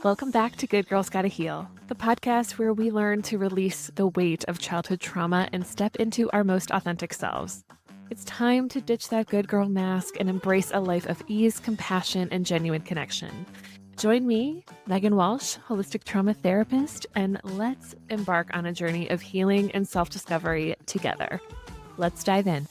Welcome back to Good Girls Gotta Heal, the podcast where we learn to release the weight of childhood trauma and step into our most authentic selves. It's time to ditch that good girl mask and embrace a life of ease, compassion, and genuine connection. Join me, Megan Walsh, holistic trauma therapist, and let's embark on a journey of healing and self-discovery together. Let's dive in.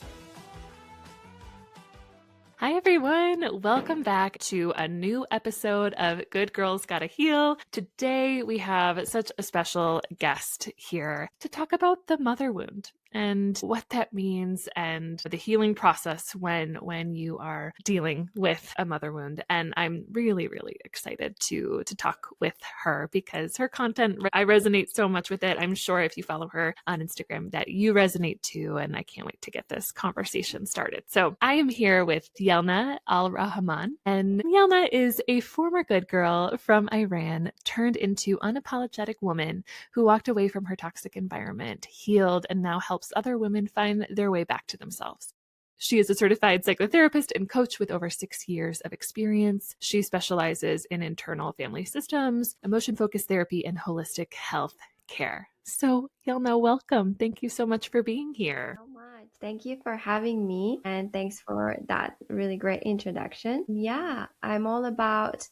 Hi, everyone. Welcome back to a new episode of Good Girls Gotta Heal. Today, we have such a special guest here to talk about the mother wound and what that means and the healing process when you are dealing with a mother wound. And I'm really, really excited to talk with her because her content, I resonate so much with it. I'm sure if you follow her on Instagram that you resonate too. And I can't wait to get this conversation started. So I am here with Yelna Alrahman. And Yelna is a former good girl from Iran turned into unapologetic woman who walked away from her toxic environment, healed, and now helps other women find their way back to themselves. She is a certified psychotherapist and coach with over 6 years of experience. She specializes in internal family systems, emotion-focused therapy, and holistic health care. So, Yelna, welcome. Thank you so much for being here. So much. Thank you for having me, and thanks for that really great introduction. Yeah, I'm all about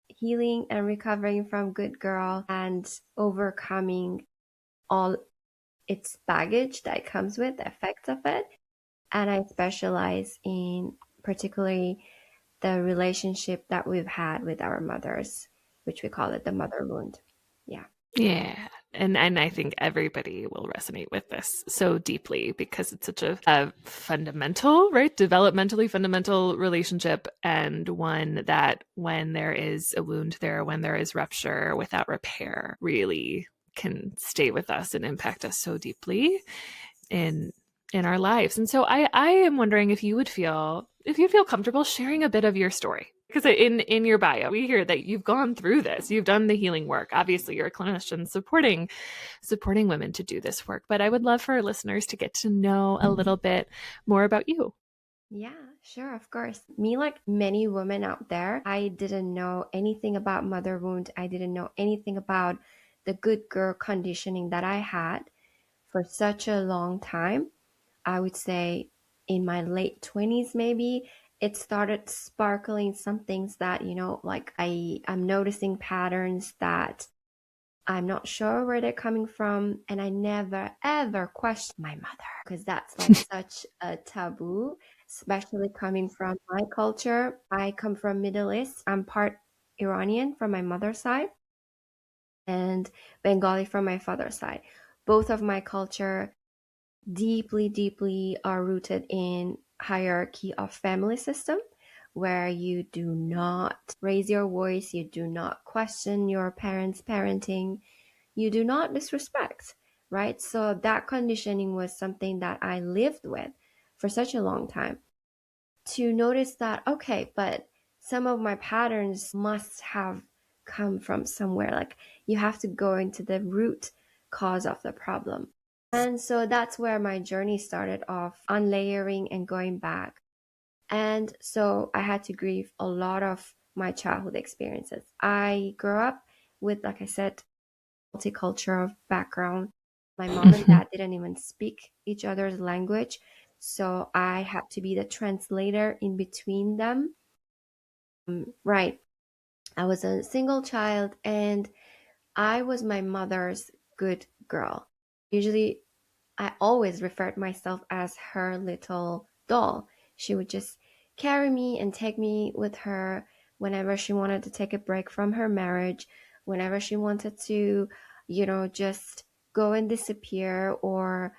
healing and recovering from good girl and overcoming all its baggage that comes with the effects of it. And I specialize in particularly the relationship that we've had with our mothers, which we call it the mother wound. Yeah. Yeah. And I think everybody will resonate with this so deeply because it's such a fundamental, right? Developmentally fundamental relationship, and one that when there is a wound there, when there is rupture without repair, really can stay with us and impact us so deeply in our lives. And so I am wondering if you'd feel comfortable sharing a bit of your story. Because in your bio, we hear that you've gone through this, you've done the healing work. Obviously, you're a clinician supporting women to do this work. But I would love for our listeners to get to know a little bit more about you. Yeah, sure, of course. Me, like many women out there, I didn't know anything about mother wound. I didn't know anything about the good girl conditioning that I had for such a long time. I would say in my late 20s, maybe it started sparkling some things that, like I'm noticing patterns that I'm not sure where they're coming from. And I never ever questioned my mother because that's like such a taboo, especially coming from my culture. I come from Middle East. I'm part Iranian from my mother's side and Bengali from my father's side. Both of my culture deeply, deeply are rooted in hierarchy of family system where you do not raise your voice, you do not question your parents' parenting, you do not disrespect, right? So that conditioning was something that I lived with for such a long time. To notice that, okay, but some of my patterns must have come from somewhere. Like you have to go into the root cause of the problem. And so that's where my journey started off, unlayering and going back. And so I had to grieve a lot of my childhood experiences. I grew up with, like I said, multicultural background. My mom and dad didn't even speak each other's language. So I had to be the translator in between them. Right. I was a single child and I was my mother's good girl. Usually, I always referred myself as her little doll. She would just carry me and take me with her whenever she wanted to take a break from her marriage, whenever she wanted to, just go and disappear, or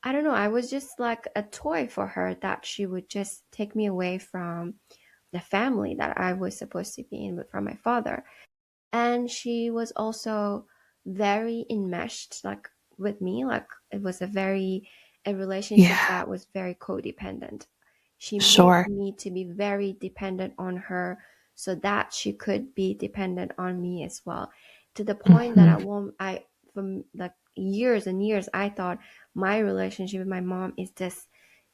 I don't know, I was just like a toy for her that she would just take me away from the family that I was supposed to be in with from my father. And she was also very enmeshed, like with me, like it was a relationship Yeah, that was very codependent. She made sure. me to be very dependent on her so that she could be dependent on me as well, to the point that Mhm. at one I from like years and years I thought my relationship with my mom is this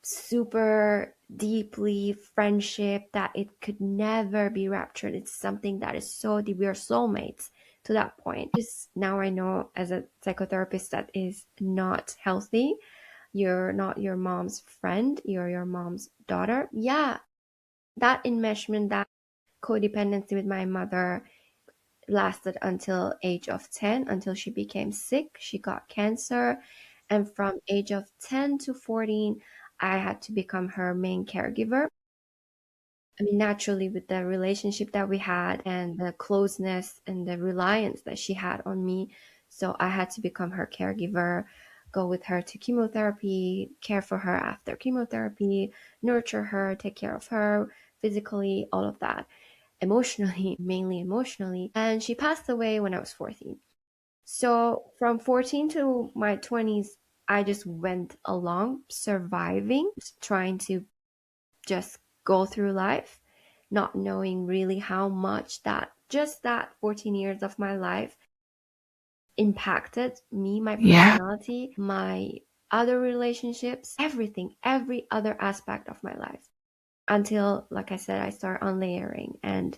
super deeply friendship that it could never be ruptured. It's something that is so deep. We are soulmates to that point. Just now I know as a psychotherapist that is not healthy. You're not your mom's friend, you're your mom's daughter. Yeah, that enmeshment, that codependency with my mother lasted until age of 10, until she became sick. She got cancer. And from age of 10 to 14, I had to become her main caregiver. I mean, naturally, with the relationship that we had and the closeness and the reliance that she had on me. So I had to become her caregiver, go with her to chemotherapy, care for her after chemotherapy, nurture her, take care of her physically, all of that. Emotionally, mainly emotionally. And she passed away when I was 14. So from 14 to my 20s, I just went along surviving, trying to just go through life, not knowing really how much that just that 14 years of my life impacted me, my Yeah. personality, my other relationships, everything, every other aspect of my life. Until, like I said, I start unlayering and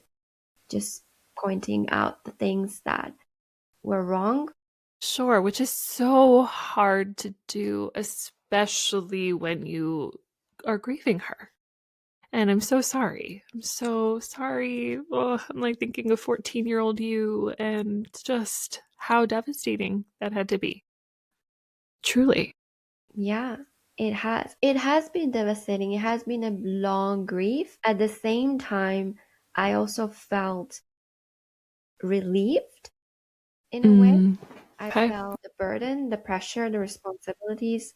just pointing out the things that were wrong. Sure, which is so hard to do, especially when you are grieving her. And I'm so sorry. I'm so sorry. Oh, I'm like thinking of 14-year-old you and just how devastating that had to be. Truly. Yeah, it has. It has been devastating. It has been a long grief. At the same time, I also felt relieved in a way. Mm, I okay. felt the burden, the pressure, the responsibilities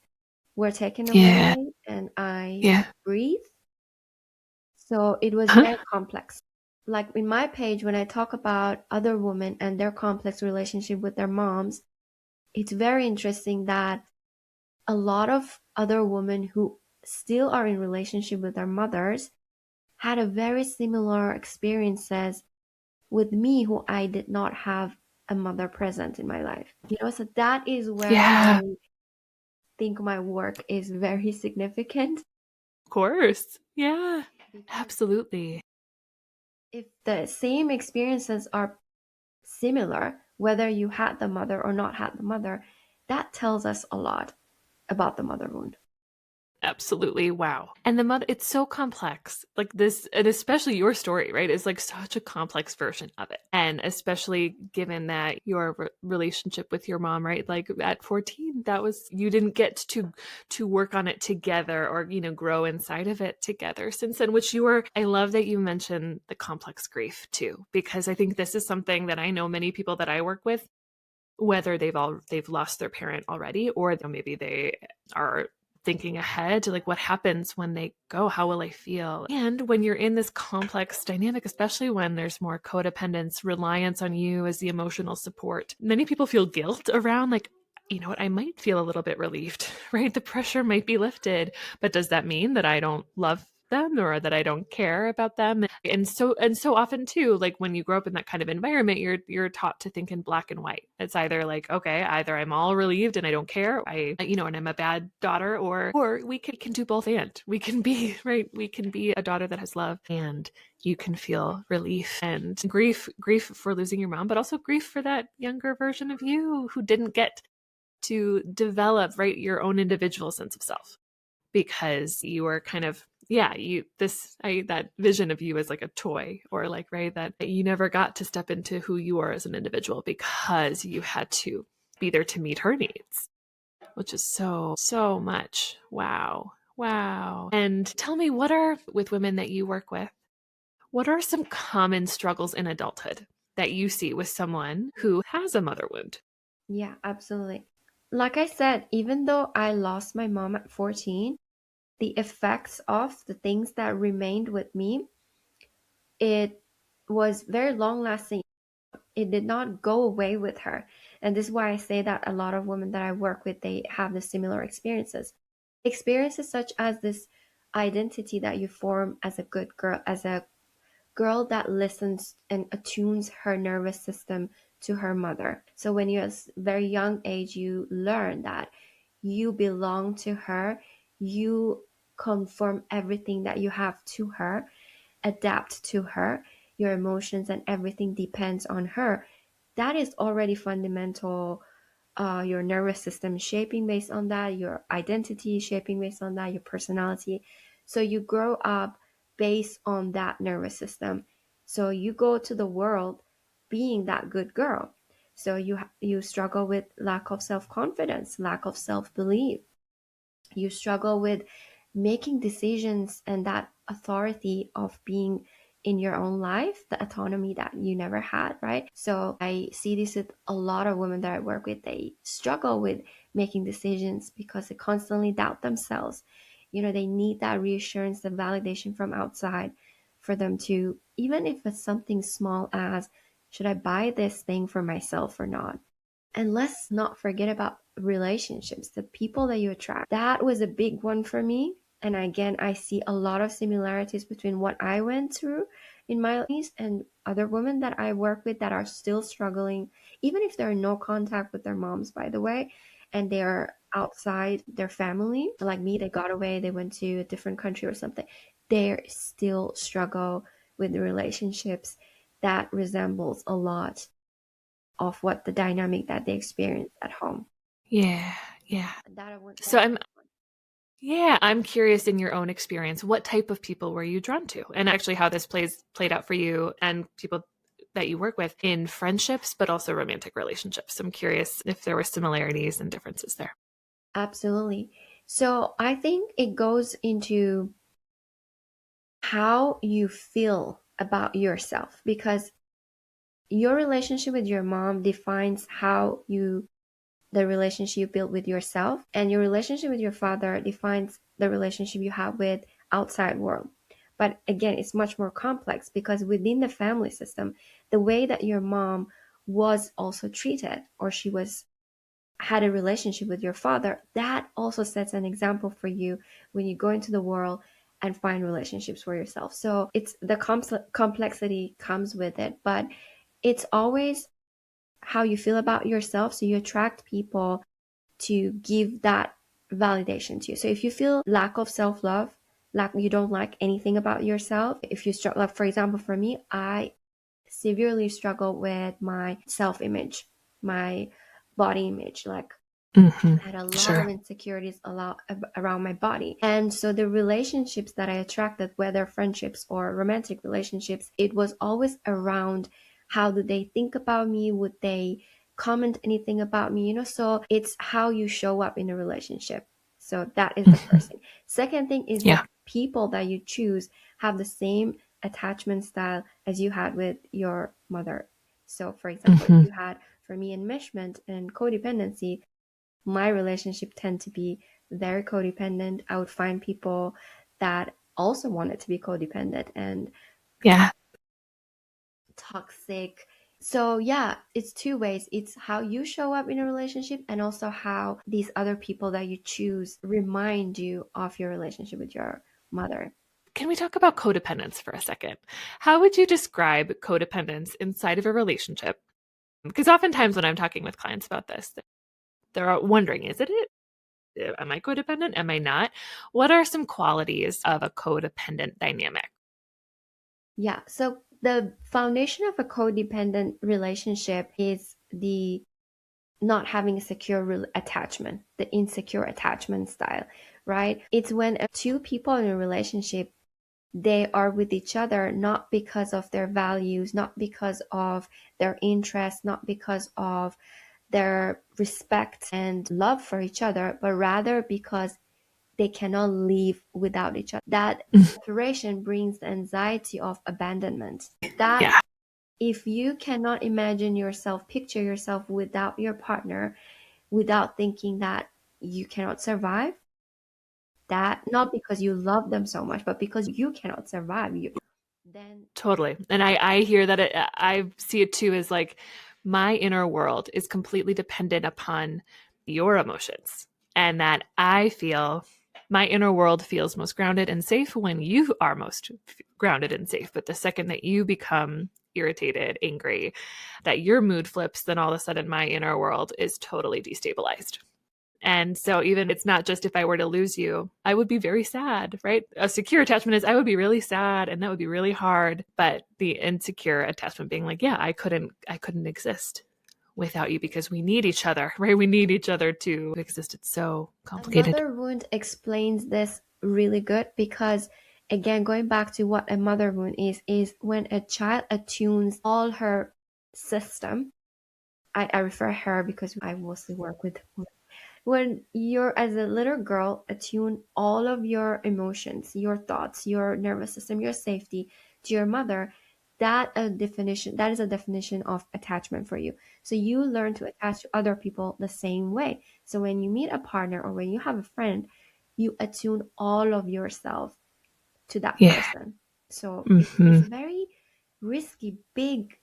were taken Yeah. away and I Yeah. breathed. So it was Huh? very complex. Like in my page, when I talk about other women and their complex relationship with their moms, it's very interesting that a lot of other women who still are in relationship with their mothers had a very similar experiences with me who I did not have a mother present in my life. So that is where Yeah. I think my work is very significant Of course. Yeah. because Absolutely. if the same experiences are similar, whether you had the mother or not had the mother, that tells us a lot about the mother wound. Absolutely. Wow. And the mother, it's so complex. Like this, and especially your story, right, is like such a complex version of it. And especially given that your relationship with your mom, right? Like at 14, that was, you didn't get to work on it together or, grow inside of it together since then, which you were, I love that you mentioned the complex grief too, because I think this is something that I know many people that I work with, whether they've lost their parent already or maybe they are thinking ahead to like what happens when they go, how will I feel? And when you're in this complex dynamic, especially when there's more codependence, reliance on you as the emotional support, many people feel guilt around like, you know what, I might feel a little bit relieved, right? The pressure might be lifted, but does that mean that I don't love them or that I don't care about them? And so often too, like when you grow up in that kind of environment, you're taught to think in black and white. It's either like, okay, either I'm all relieved and I don't care, and I'm a bad daughter, or we can do both, and we can be right. We can be a daughter that has love, and you can feel relief and grief for losing your mom, but also grief for that younger version of you who didn't get to develop right your own individual sense of self because you were kind of, yeah, that vision of you as like a toy, or like, right, that you never got to step into who you are as an individual because you had to be there to meet her needs, which is so much. Wow. And tell me, what are, with women that you work with, what are some common struggles in adulthood that you see with someone who has a mother wound? Yeah, absolutely. Like I said, even though I lost my mom at 14, the effects of the things that remained with me, it was very long lasting. It did not go away with her. And this is why I say that a lot of women that I work with, they have the similar experiences. Experiences such as this identity that you form as a good girl, as a girl that listens and attunes her nervous system to her mother. So when you're at a very young age, you learn that you belong to her. You conform everything that you have to her, adapt to her. Your emotions and everything depends on her. That is already fundamental. Your nervous system shaping based on that, your identity shaping based on that, your personality. So you grow up based on that nervous system. So you go to the world being that good girl. So you struggle with lack of self-confidence, lack of self-belief. You struggle with making decisions and that authority of being in your own life, the autonomy that you never had, right? So I see this with a lot of women that I work with. They struggle with making decisions because they constantly doubt themselves. They need that reassurance, the validation from outside for them to, even if it's something small as, should I buy this thing for myself or not? And let's not forget about relationships, the people that you attract. That was a big one for me. And again, I see a lot of similarities between what I went through in my life and other women that I work with that are still struggling, even if they're in no contact with their moms, by the way, and they are outside their family. Like me, they got away, they went to a different country or something. They still struggle with the relationships that resembles a lot of what the dynamic that they experience at home. Yeah. Yeah. That would So I'm curious, in your own experience, what type of people were you drawn to? And actually how this played out for you and people that you work with in friendships, but also romantic relationships. I'm curious if there were similarities and differences there. Absolutely. So I think it goes into how you feel about yourself, because your relationship with your mom defines the relationship you build with yourself, and your relationship with your father defines the relationship you have with outside world. But again, it's much more complex because within the family system, the way that your mom was also treated, or she had a relationship with your father, that also sets an example for you when you go into the world and find relationships for yourself. So it's the complexity comes with it, but it's always how you feel about yourself. So you attract people to give that validation to you. So if you feel lack of self-love, like you don't like anything about yourself, if you struggle, like for example, for me, I severely struggle with my self-image, my body image. Like Mm-hmm. I had a lot of Sure. insecurities around my body. And so the relationships that I attracted, whether friendships or romantic relationships, it was always around how do they think about me? Would they comment anything about me? So it's how you show up in a relationship. So that is the Mm-hmm. first thing. Second thing is Yeah. that people that you choose have the same attachment style as you had with your mother. So for example, if Mm-hmm. you had, for me, enmeshment and codependency, my relationship tend to be very codependent. I would find people that also wanted to be codependent and Yeah. toxic. So yeah, it's two ways. It's how you show up in a relationship and also how these other people that you choose remind you of your relationship with your mother. Can we talk about codependence for a second? How would you describe codependence inside of a relationship? Because oftentimes when I'm talking with clients about this, they're wondering, is it? Am I codependent? Am I not? What are some qualities of a codependent dynamic? Yeah, so the foundation of a codependent relationship is the not having a secure attachment, the insecure attachment style, right? It's when two people in a relationship, they are with each other not because of their values, not because of their interests, not because of their respect and love for each other, but rather because they cannot live without each other. That separation brings the anxiety of abandonment. That Yeah, if you cannot imagine yourself, picture yourself without your partner, without thinking that you cannot survive, that not because you love them so much, but because you cannot survive, you then totally. And I hear that I see it too as like my inner world is completely dependent upon your emotions, and that I feel my inner world feels most grounded and safe when you are most grounded and safe. But the second that you become irritated, angry, that your mood flips, then all of a sudden my inner world is totally destabilized. And so even it's not just if I were to lose you, I would be very sad, right? A secure attachment is I would be really sad and that would be really hard. But the insecure attachment being like, yeah, I couldn't exist without you because we need each other, right? We need each other to exist. It's so A complicated. mother wound explains this really good because, again, going back to what a mother wound is when a child attunes all her system. I refer her because I mostly work with women. When you're, as a little girl, attune all of your emotions, your thoughts, your nervous system, your safety to your mother, that is a definition of attachment for you. So you learn to attach to other people the same way. So when you meet a partner or when you have a friend, you attune all of yourself to that Yeah. person. So it's Mm-hmm. a very risky, big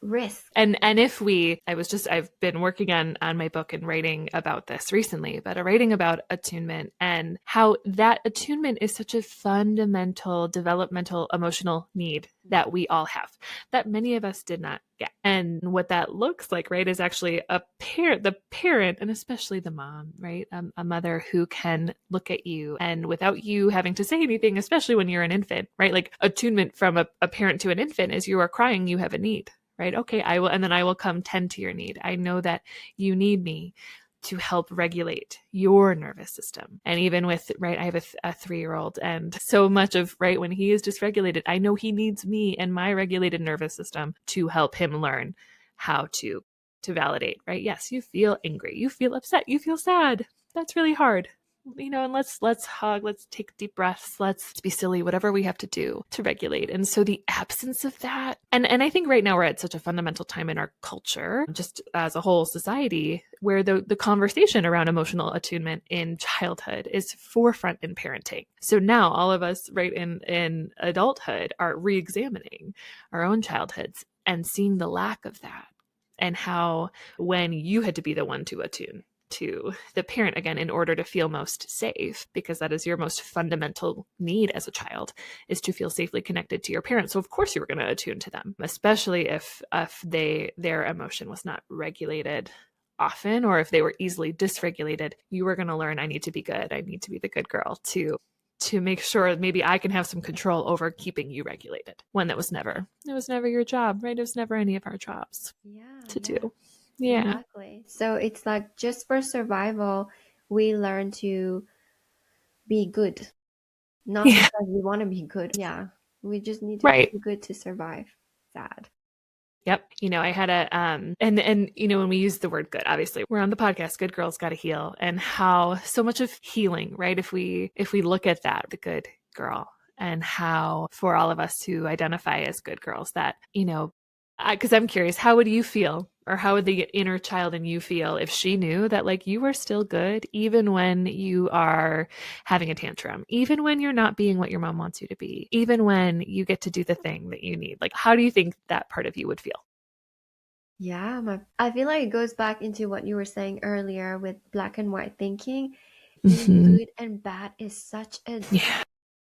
risk. And I've been working on my book and writing about this recently, but writing about attunement and how that attunement is such a fundamental developmental emotional need that we all have, that many of us did not get. And what that looks like, right, is actually the parent, and especially the mom, right? A mother who can look at you and without you having to say anything, especially when you're an infant, right? Like attunement from a parent to an infant is you are crying, you have a need, right? Okay, I will, and then I will come tend to your need. I know that you need me to help regulate your nervous system. And even with, right, I have a 3-year-old, and so much of, right, when he is dysregulated, I know he needs me and my regulated nervous system to help him learn how to validate, right? Yes, you feel angry, you feel upset, you feel sad. That's really hard. And let's hug, let's take deep breaths, let's be silly, whatever we have to do to regulate. And so the absence of that, and I think right now we're at such a fundamental time in our culture, just as a whole society, where the conversation around emotional attunement in childhood is forefront in parenting. So now all of us, right, in adulthood are re-examining our own childhoods and seeing the lack of that, and how when you had to be the one to attune to the parent again in order to feel most safe, because that is your most fundamental need as a child, is to feel safely connected to your parents. So of course you were going to attune to them, especially if their emotion was not regulated often, or if they were easily dysregulated. You were going to learn, I need to be good, I need to be the good girl to make sure maybe I can have some control over keeping you regulated, when it was never your job, right? It was never any of our jobs to Yeah. do. Yeah. Exactly. So it's like just for survival, we learn to be good, not Yeah. because we want to be good. Yeah. We just need to Right. be good to survive. Sad. Yep. I had and when we use the word good, obviously we're on the podcast, Good Girls Gotta Heal, and how so much of healing, right? If we look at that, the good girl, and how for all of us who identify as good girls, that, because I'm curious, how would you feel, or how would the inner child in you feel if she knew that like you are still good, even when you are having a tantrum, even when you're not being what your mom wants you to be, even when you get to do the thing that you need? Like, how do you think that part of you would feel? Yeah. I feel like it goes back into what you were saying earlier with black and white thinking. Being Mm-hmm. good and bad is such a Yeah.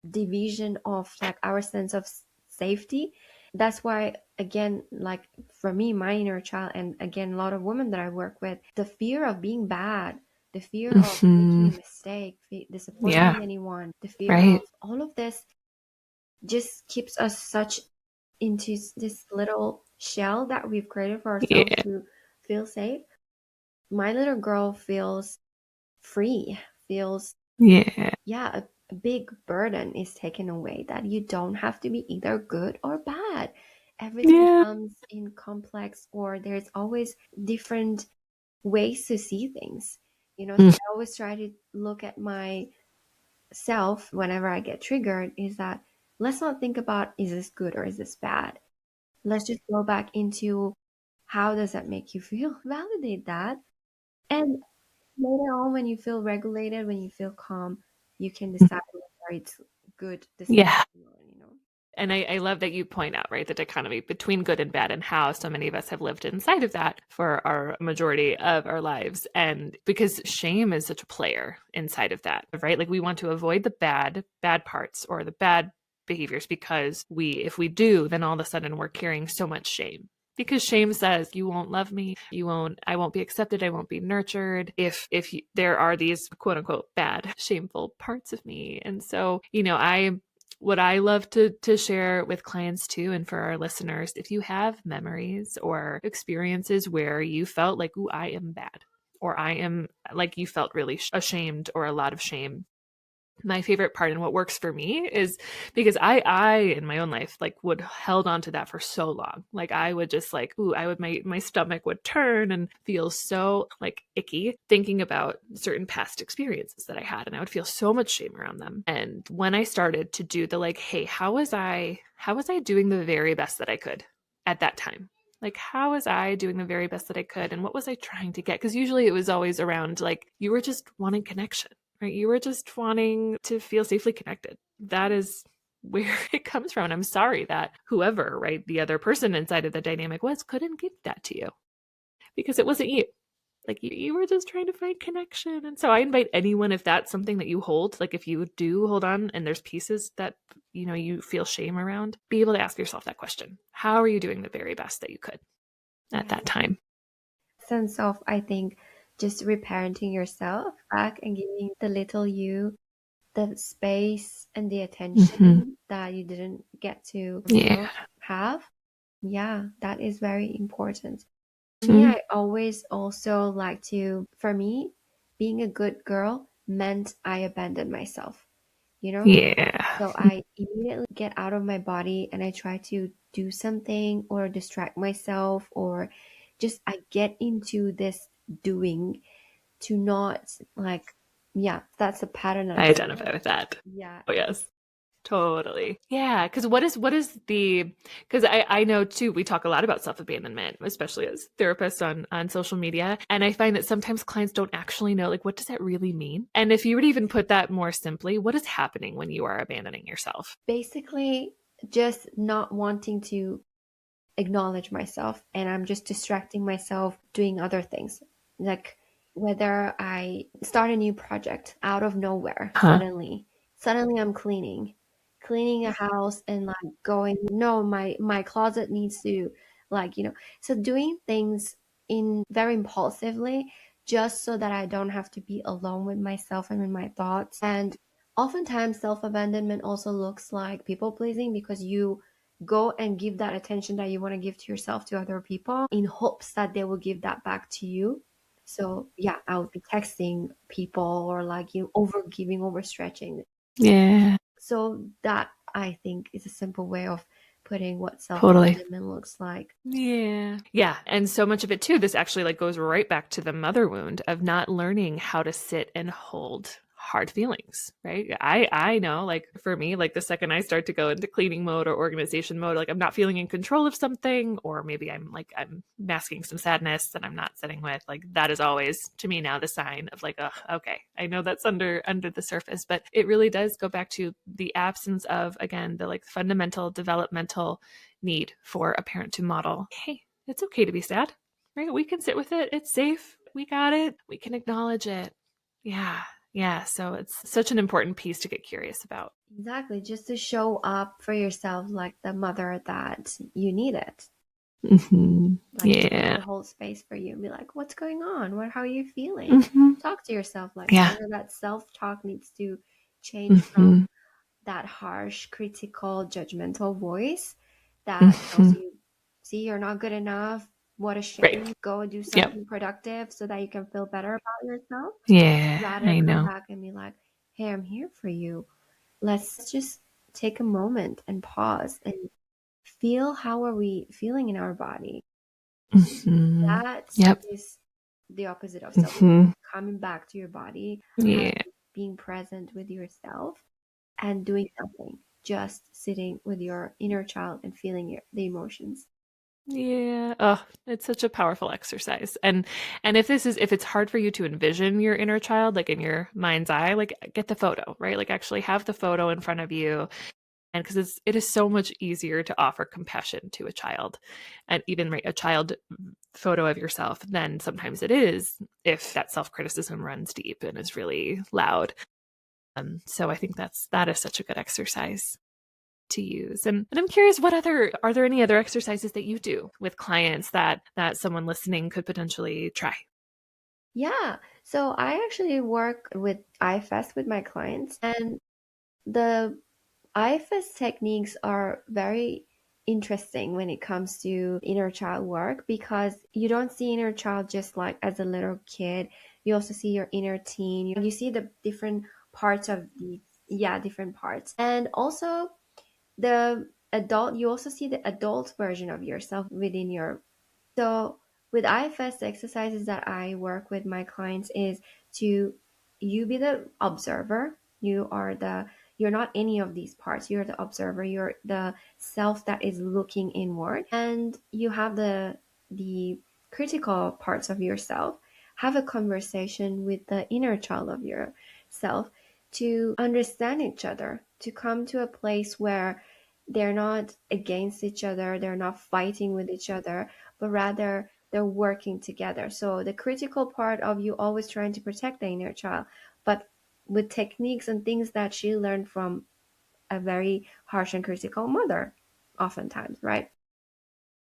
division of like our sense of safety. That's why, again, like for me, my inner child, and again, a lot of women that I work with, the fear of being bad, the fear of Mm-hmm. making a mistake, Yeah. disappointing anyone, the fear Right. of all of this just keeps us such into this little shell that we've created for ourselves Yeah. to feel safe. My little girl feels free, feels, Yeah. yeah, a big burden is taken away, that you don't have to be either good or bad. Everything Yeah. comes in complex, or there's always different ways to see things. So Mm. I always try to look at myself whenever I get triggered, is that let's not think about is this good or is this bad. Let's just go back into how does that make you feel? Validate that. And later on, when you feel regulated, when you feel calm, you can decide whether it's good decision Yeah. or not. And I love that you point out, right, the dichotomy between good and bad, and how so many of us have lived inside of that for our majority of our lives. And because shame is such a player inside of that, right? Like we want to avoid the bad parts or the bad behaviors, because if we do, then all of a sudden we're carrying so much shame Because shame says you won't love me, I won't be accepted, I won't be nurtured if there are these quote unquote bad, shameful parts of me. And so, what I love to share with clients too, and for our listeners, if you have memories or experiences where you felt like, ooh, I am bad, or I am like you felt really ashamed or a lot of shame, my favorite part and what works for me is because I in my own life like would held on to that for so long. Like I would just like, ooh, my stomach would turn and feel so like icky thinking about certain past experiences that I had, and I would feel so much shame around them. And when I started to do the like, hey, how was I doing the very best that I could at that time? Like, how was I doing the very best that I could? And what was I trying to get? Because usually it was always around like, you were just wanting connection, right? You were just wanting to feel safely connected. That is where it comes from. And I'm sorry that whoever, right, the other person inside of the dynamic couldn't give that to you because it wasn't you. Like you were just trying to find connection. And so I invite anyone, if that's something that you hold, like if you do hold on and there's pieces that, you feel shame around, be able to ask yourself that question. How are you doing the very best that you could at that time? Sense of, I think, just reparenting yourself back and giving the little you the space and the attention that you didn't get to have. Yeah, that is very important. Me, I always also like to, for me, being a good girl meant I abandoned myself, Yeah. So I immediately get out of my body and I try to do something or distract myself, or just I get into this doing to not like, yeah, that's a pattern I I see. identify with that. Yeah. Oh, yes. Totally. Yeah. Because because I know too, we talk a lot about self-abandonment, especially as therapists on social media. And I find that sometimes clients don't actually know, like, what does that really mean? And if you would even put that more simply, what is happening when you are abandoning yourself? Basically, just not wanting to acknowledge myself, and I'm just distracting myself doing other things. Like whether I start a new project out of nowhere, suddenly I'm cleaning a house and like going, no, my closet needs to, like, so doing things in very impulsively, just so that I don't have to be alone with myself and with my thoughts. And oftentimes self-abandonment also looks like people pleasing, because you go and give that attention that you want to give to yourself to other people in hopes that they will give that back to you. So yeah, I would be texting people, or like over giving, overstretching. Yeah. So that, I think, is a simple way of putting what Totally. self-abandonment looks like. Yeah. Yeah. And so much of it too, this actually like goes right back to the mother wound of not learning how to sit and hold hard feelings, right? I know, like for me, like the second I start to go into cleaning mode or organization mode, like I'm not feeling in control of something, or maybe I'm masking some sadness that I'm not sitting with, like that is always to me now the sign of like, oh, okay, I know that's under the surface. But it really does go back to the absence of, again, the like fundamental developmental need for a parent to model, hey, it's okay to be sad, right? We can sit with it. It's safe. We got it. We can acknowledge it. Yeah. Yeah. So it's such an important piece to get curious about. Exactly, just to show up for yourself like the mother that you needed. Like Yeah. to hold space for you and be like, what's going on? How are you feeling? Talk to yourself like Yeah. that self-talk needs to change from that harsh, critical, judgmental voice that tells you, see, you're not good enough. What a shame. Right. Go do Yep. something productive so that you can feel better about yourself. Yeah. Rather I come know. back and be like, hey, I'm here for you. Let's just take a moment and pause and feel, how are we feeling in our body. That Yep. is the opposite of self. Coming back to your body, Yeah. being present with yourself, and doing something. Just sitting with your inner child and feeling the emotions. Yeah. Oh, it's such a powerful exercise. And if it's hard for you to envision your inner child, like in your mind's eye, like get the photo, right? Like actually have the photo in front of you. And because it is so much easier to offer compassion to a child, and even right, a child photo of yourself than sometimes it is if that self-criticism runs deep and is really loud. So I think that is such a good exercise. to use. And I'm curious, are there any other exercises that you do with clients that someone listening could potentially try? Yeah. So I actually work with IFS with my clients, and the IFS techniques are very interesting when it comes to inner child work, because you don't see inner child just like as a little kid. You also see your inner teen. You see the different parts of the, yeah, different parts. And also the adult, you also see the adult version of yourself within your. So with IFS, the exercises that I work with my clients is to, you be the observer. You're not any of these parts. You're the observer. You're the self that is looking inward. And you have the critical parts of yourself. Have a conversation with the inner child of yourself to understand each other, to come to a place where they're not against each other, they're not fighting with each other, but rather they're working together. So the critical part of you always trying to protect the inner child, but with techniques and things that she learned from a very harsh and critical mother, oftentimes, right?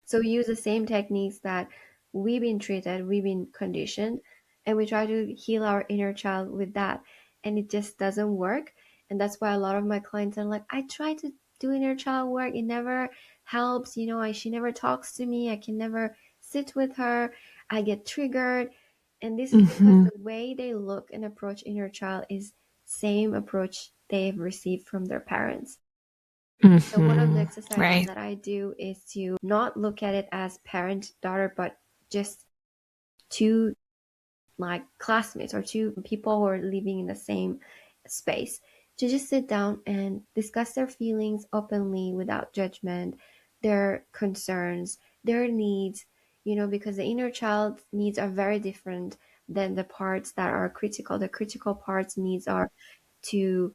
So we use the same techniques that we've been conditioned, and we try to heal our inner child with that. And it just doesn't work. And that's why a lot of my clients are like, I try to do inner child work. It never helps. She never talks to me. I can never sit with her. I get triggered. And this is because Mm-hmm. the way they look and approach inner child is same approach they've received from their parents. So one of the Mm-hmm. exercises Right. that I do is to not look at it as parent daughter, but just two like classmates or two people who are living in the same space, to just sit down and discuss their feelings openly without judgment, their concerns, their needs, because the inner child needs are very different than the parts that are critical. The critical parts needs are to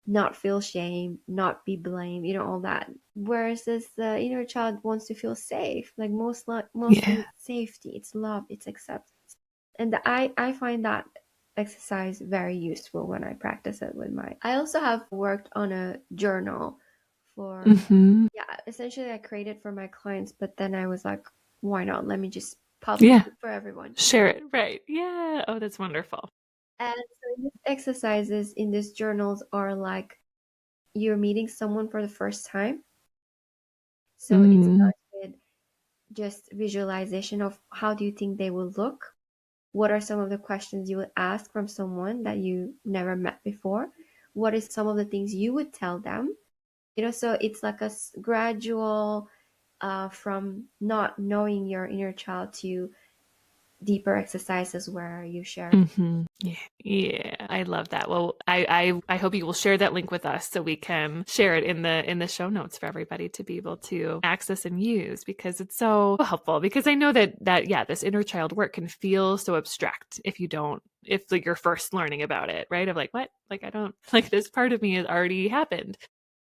not feel shame, not be blamed, all that. Whereas this the inner child wants to feel safe, like mostly Yeah. it's safety, it's love, it's acceptance. And I find that exercise very useful when I practice it with my. I also have worked on a journal for, Mm-hmm. yeah, essentially I created for my clients, but then I was like, why not? Let me just publish Yeah. it for everyone to Share see. it. Right. Yeah. Oh, that's wonderful. And so these exercises in these journals are like you're meeting someone for the first time. So it Mm-hmm. starts with just visualization of how do you think they will look? What are some of the questions you would ask from someone that you never met before? What is some of the things you would tell them? So it's like a gradual from not knowing your inner child to deeper exercises where you share. Mm-hmm. Yeah. Yeah. I love that. Well, I hope you will share that link with us so we can share it in the show notes for everybody to be able to access and use, because it's so helpful. Because I know that yeah, this inner child work can feel so abstract if like you're first learning about it, right? Of like, what? Like I don't like this part of me has already happened.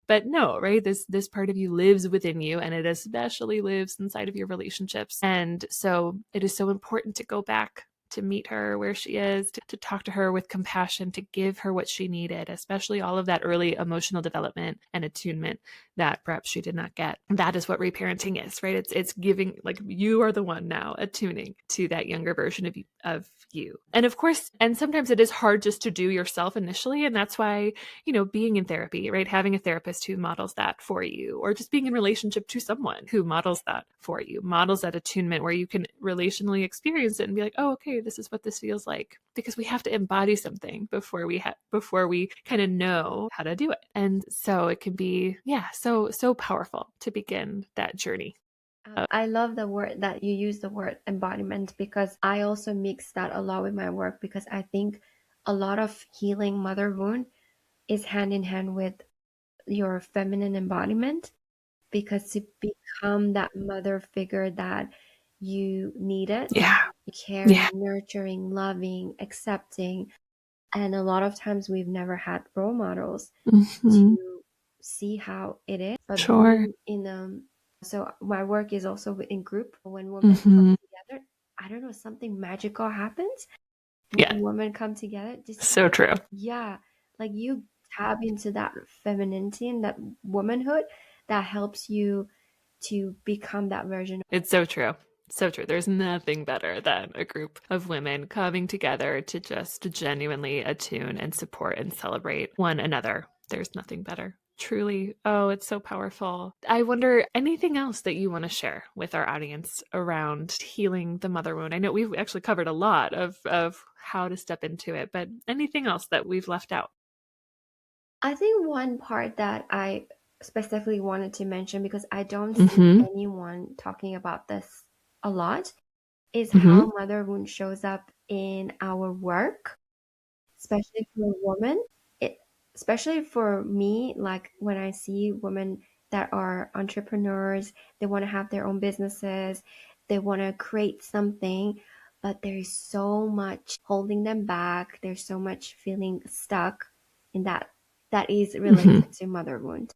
But no, right? This part of you lives within you, and it especially lives inside of your relationships. And so it is so important to go back to meet her where she is, to talk to her with compassion, to give her what she needed, especially all of that early emotional development and attunement that perhaps she did not get. That is what reparenting is, right? It's giving, like, you are the one now attuning to that younger version of you. And of course, and sometimes it is hard just to do yourself initially, and that's why, being in therapy, right? Having a therapist who models that for you, or just being in relationship to someone who models that for you, models that attunement where you can relationally experience it and be like, oh, okay, this is what this feels like. Because we have to embody something before we kind of know how to do it. And so it can be, yeah, so powerful to begin that journey. I love the word that you use, the word embodiment, because I also mix that a lot with my work, because I think a lot of healing mother wound is hand in hand with your feminine embodiment, because to become that mother figure that you needed, Yeah. caring, Yeah. nurturing, loving, accepting. And a lot of times we've never had role models Mm-hmm. to see how it is. But Sure. being in so my work is also in group. When women come Mm-hmm. together, I don't know, something magical happens Yeah. when women come together. Just So true. yeah, like you tap into that femininity and that womanhood that helps you to become that version. It's so true. So true. There's nothing better than a group of women coming together to just genuinely attune and support and celebrate one another. There's nothing better. Truly. Oh, it's so powerful. I wonder anything else that you want to share with our audience around healing the mother wound. I know we've actually covered a lot of how to step into it, but anything else that we've left out? I think one part that I specifically wanted to mention, because I don't see Mm-hmm. anyone talking about this a lot, is Mm-hmm. how mother wound shows up in our work, especially for a woman. It, especially for me, like when I see women that are entrepreneurs, they want to have their own businesses, they want to create something, but there's so much holding them back. There's so much feeling stuck in that is Mm-hmm. related to mother wound.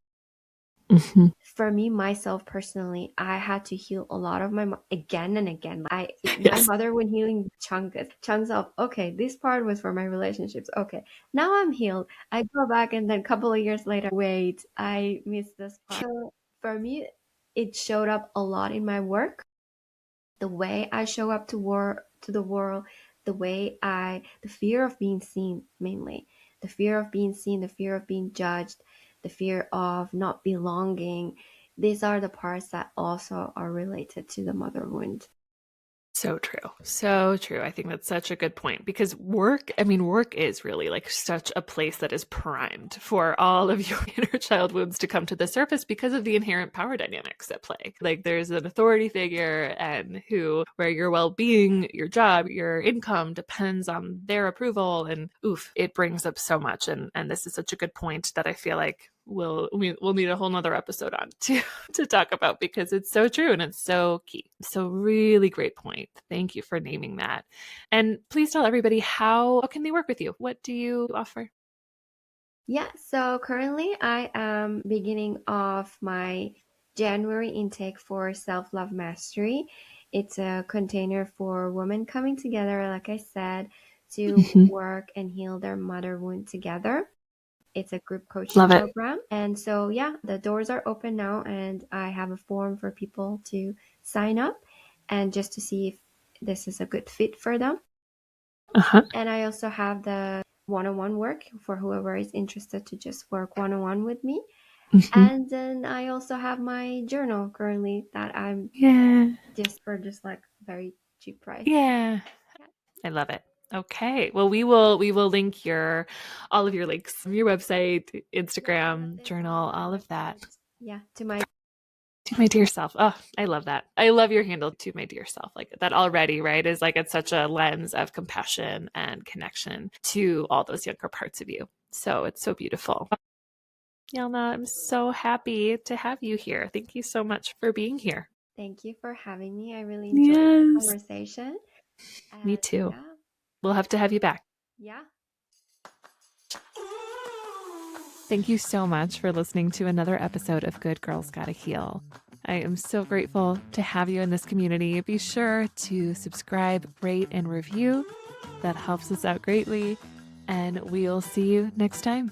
Mm-hmm. For me, myself personally, I had to heal a lot of again and again. My Yes. mother when healing chunks of, okay, this part was for my relationships. Okay, now I'm healed. I go back and then a couple of years later, wait, I missed this part. So for me, it showed up a lot in my work, the way I show up to the world, the fear of being seen mainly, the fear of being seen, the fear of being judged, the fear of not belonging. These are the parts that also are related to the mother wound. So true. So true. I think that's such a good point because work, I mean, work is really like such a place that is primed for all of your inner child wounds to come to the surface because of the inherent power dynamics at play. Like there's an authority figure and where your well-being, your job, your income depends on their approval. And oof, it brings up so much. And this is such a good point that I feel like we'll need a whole nother episode on to talk about because it's so true and it's so key. So really great point. Thank you for naming that. And please tell everybody how can they work with you? What do you offer? Yeah, so currently I am beginning off my January intake for Self Love Mastery. It's a container for women coming together, like I said, to Mhm. work and heal their mother wound together. It's a group coaching Love it. program. And so, yeah, the doors are open now, and I have a form for people to sign up and just to see if this is a good fit for them. Uh-huh. And I also have the one-on-one work for whoever is interested to just work one-on-one with me. Mhm. And then I also have my journal currently that I'm Yeah. just like very cheap price. Yeah. Yeah. I love it. Okay. Well, we will link all of your links, your website, Yeah, I'll put Instagram, this on journal, my all of that. website. Yeah, to my To my dear self. Oh, I love that. I love your handle to my dear self. Like that already, right? Is like it's such a lens of compassion and connection to all those younger parts of you. So it's so beautiful. Yelna, I'm so happy to have you here. Thank you so much for being here. Thank you for having me. I really enjoyed the Yes. conversation. Me And too. yeah, We'll have to have you back. yeah. Thank you so much for listening to another episode of Good Girls Gotta Heal. I am so grateful to have you in this community. Be sure to subscribe, rate, and review. That helps us out greatly. And we'll see you next time.